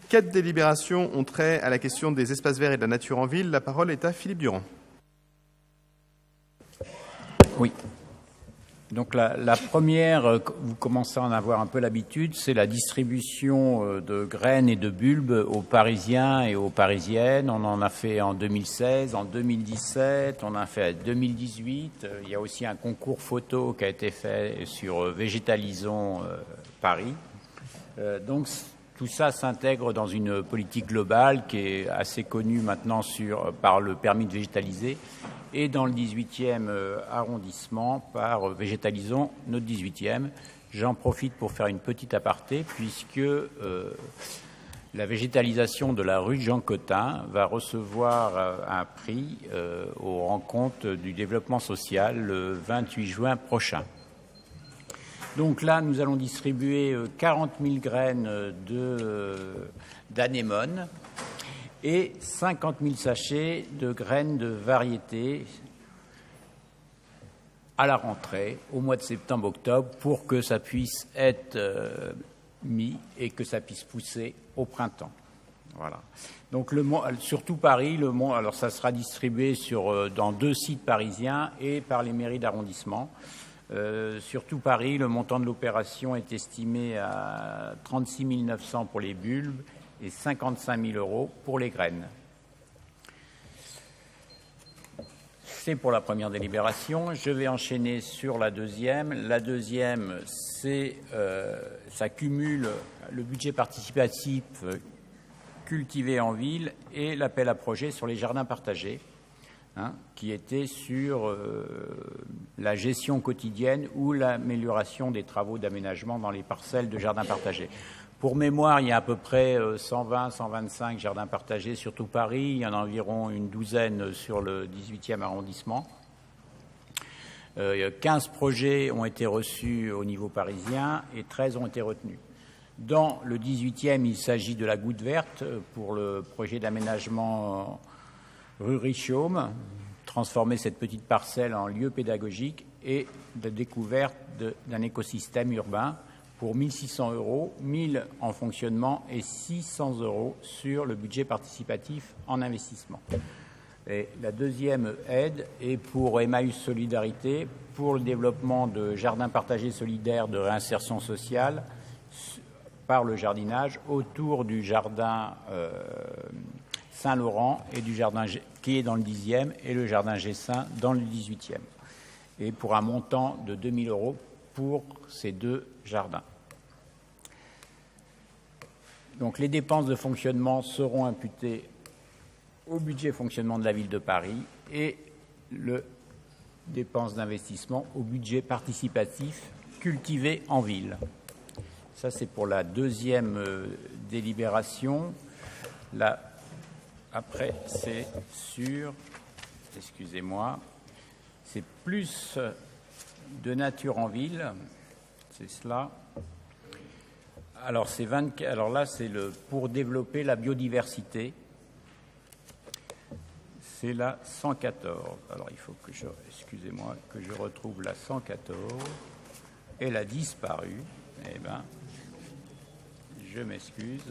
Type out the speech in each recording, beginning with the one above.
4 délibérations ont trait à la question des espaces verts et de la nature en ville. La parole est à Philippe Durand. Oui. Donc la première, vous commencez à en avoir un peu l'habitude, c'est la distribution de graines et de bulbes aux Parisiens et aux Parisiennes. On en a fait en 2016, en 2017, on en a fait en 2018. Il y a aussi un concours photo qui a été fait sur Végétalisons Paris. Donc tout ça s'intègre dans une politique globale qui est assez connue maintenant par le permis de végétaliser et dans le 18e arrondissement par Végétalisons notre 18e. J'en profite pour faire une petite aparté puisque la végétalisation de la rue Jean Cotin va recevoir un prix aux rencontres du développement social le 28 juin prochain. Donc là, nous allons distribuer 40 000 graines d'anémone et 50 000 sachets de graines de variétés à la rentrée, au mois de septembre-octobre, pour que ça puisse être mis et que ça puisse pousser au printemps. Voilà. Donc surtout Paris, alors ça sera distribué dans 2 sites parisiens et par les mairies d'arrondissement. Surtout Paris, le montant de l'opération est estimé à 36 900 pour les bulbes et 55 000 € pour les graines. C'est pour la première délibération. Je vais enchaîner sur la deuxième. La deuxième, ça cumule le budget participatif cultivé en ville et l'appel à projet sur les jardins partagés. Qui était sur la gestion quotidienne ou l'amélioration des travaux d'aménagement dans les parcelles de jardins partagés. Pour mémoire, il y a à peu près 120-125 jardins partagés sur tout Paris. Il y en a environ une douzaine sur le 18e arrondissement. 15 projets ont été reçus au niveau parisien et 13 ont été retenus. Dans le 18e, il s'agit de la Goutte Verte pour le projet d'aménagement rue Richomme, transformer cette petite parcelle en lieu pédagogique et de découverte d'un écosystème urbain pour 1 600 €, 1 000 en fonctionnement et 600 € sur le budget participatif en investissement. Et la deuxième aide est pour Emmaüs Solidarité, pour le développement de jardins partagés solidaires de réinsertion sociale par le jardinage autour du jardin Saint-Laurent et du jardin qui est dans le 10e et le jardin Gessin dans le 18e. Et pour un montant de 2 000 € pour ces 2 jardins. Donc les dépenses de fonctionnement seront imputées au budget fonctionnement de la ville de Paris et les dépenses d'investissement au budget participatif cultivé en ville. Ça, c'est pour la deuxième délibération. Après, c'est excusez-moi, c'est plus de nature en ville, c'est cela. Alors, là, c'est pour développer la biodiversité. C'est la 114. Alors, il faut que je retrouve la 114. Elle a disparu. Eh bien, je m'excuse.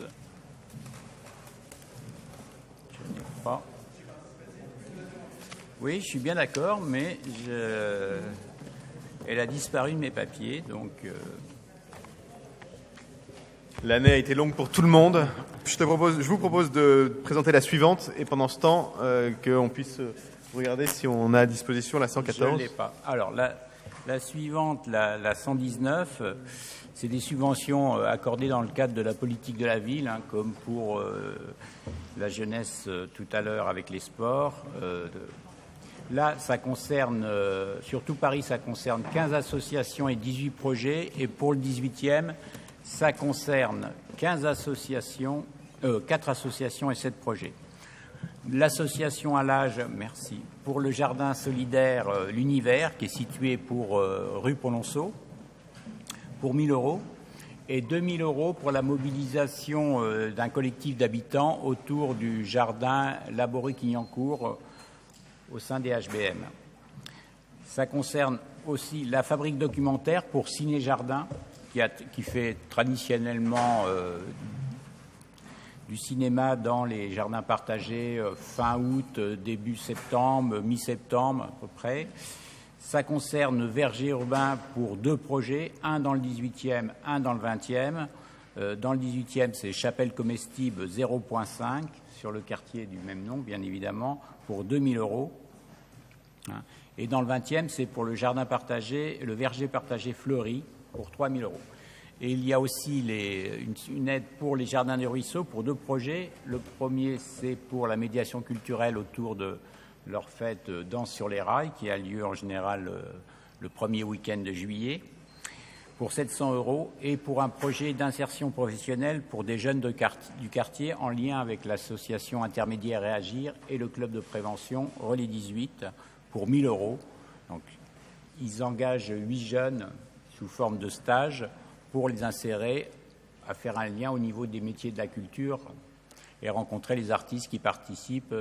Je n'ai pas. Oui, je suis bien d'accord, mais elle a disparu de mes papiers, donc. L'année a été longue pour tout le monde. Je vous propose de présenter la suivante et pendant ce temps, qu'on puisse regarder si on a à disposition la 114. Je ne l'ai pas. Alors, la suivante, la 119, c'est des subventions accordées dans le cadre de la politique de la ville, comme pour la jeunesse tout à l'heure avec les sports. Là, ça concerne, surtout Paris, ça concerne 15 associations et 18 projets. Et pour le 18e, ça concerne 4 associations et 7 projets. L'association à l'âge, merci, pour le jardin solidaire L'Univers, qui est situé rue Polonceau, pour 1 000 € et 2 000 € pour la mobilisation d'un collectif d'habitants autour du jardin Laborie-Clignancourt au sein des HBM. Ça concerne aussi la fabrique documentaire pour Ciné Jardin, qui fait traditionnellement du cinéma dans les jardins partagés fin août, début septembre, mi-septembre à peu près. Ça concerne verger urbain pour 2 projets, un dans le 18e, un dans le 20e. Dans le 18e, c'est chapelle comestible 0,5 sur le quartier du même nom, bien évidemment, pour 2 000 €. Et dans le 20e, c'est pour le jardin partagé, le verger partagé fleuri pour 3 000 €. Et il y a aussi une aide pour les jardins des ruisseaux pour 2 projets. Le premier, c'est pour la médiation culturelle autour de leur fête Danse sur les rails, qui a lieu en général le premier week-end de juillet, pour 700 €, et pour un projet d'insertion professionnelle pour des jeunes du quartier en lien avec l'association Intermédiaire et Agir et le club de prévention Relais 18 pour 1 000 €. Donc, ils engagent 8 jeunes sous forme de stage pour les insérer, à faire un lien au niveau des métiers de la culture et rencontrer les artistes qui participent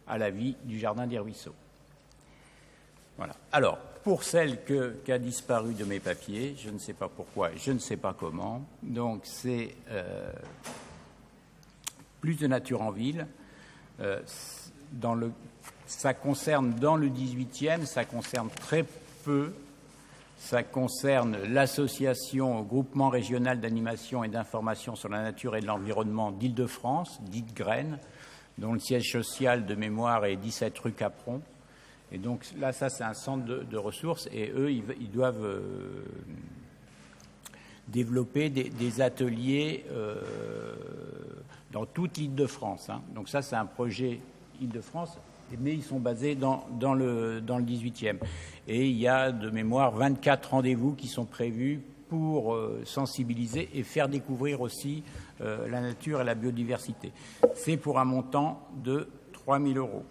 à la vie du Jardin des Ruisseaux. Voilà. Alors, pour celle qui a disparu de mes papiers, je ne sais pas pourquoi, je ne sais pas comment, donc c'est plus de nature en ville. Ça concerne dans le 18e, ça concerne très peu. Ça concerne l'association Groupement régional d'animation et d'information sur la nature et de l'environnement d'Île-de-France, dite GREN, dont le siège social de mémoire est 17 rue Capron. Et donc là, ça, c'est un centre de ressources, et eux, ils doivent développer des ateliers dans toute l'Île-de-France. Donc ça, c'est un projet Île-de-France, mais ils sont basés dans le 18e. Et il y a de mémoire 24 rendez-vous qui sont prévus pour sensibiliser et faire découvrir aussi la nature et la biodiversité. C'est pour un montant de 3 000 €.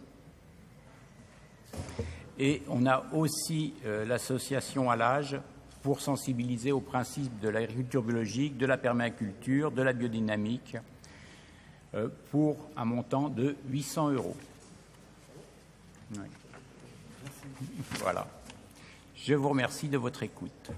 Et on a aussi l'association à l'âge pour sensibiliser aux principes de l'agriculture biologique, de la permaculture, de la biodynamique, pour un montant de 800 €. Oui. Voilà. Je vous remercie de votre écoute.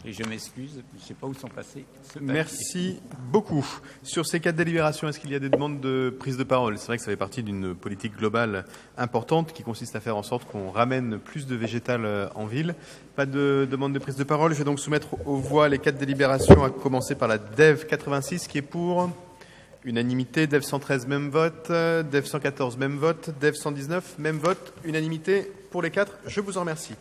Et je m'excuse, je ne sais pas où sont passés ce papier. Merci beaucoup. Sur ces 4 délibérations, est-ce qu'il y a des demandes de prise de parole? C'est vrai que ça fait partie d'une politique globale importante qui consiste à faire en sorte qu'on ramène plus de végétal en ville. Pas de demande de prise de parole. Je vais donc soumettre aux voix les 4 délibérations, à commencer par la DEV 86 qui est pour. Unanimité. DEV 113, même vote. DEV 114, même vote. DEV 119, même vote. Unanimité pour les 4. Je vous en remercie.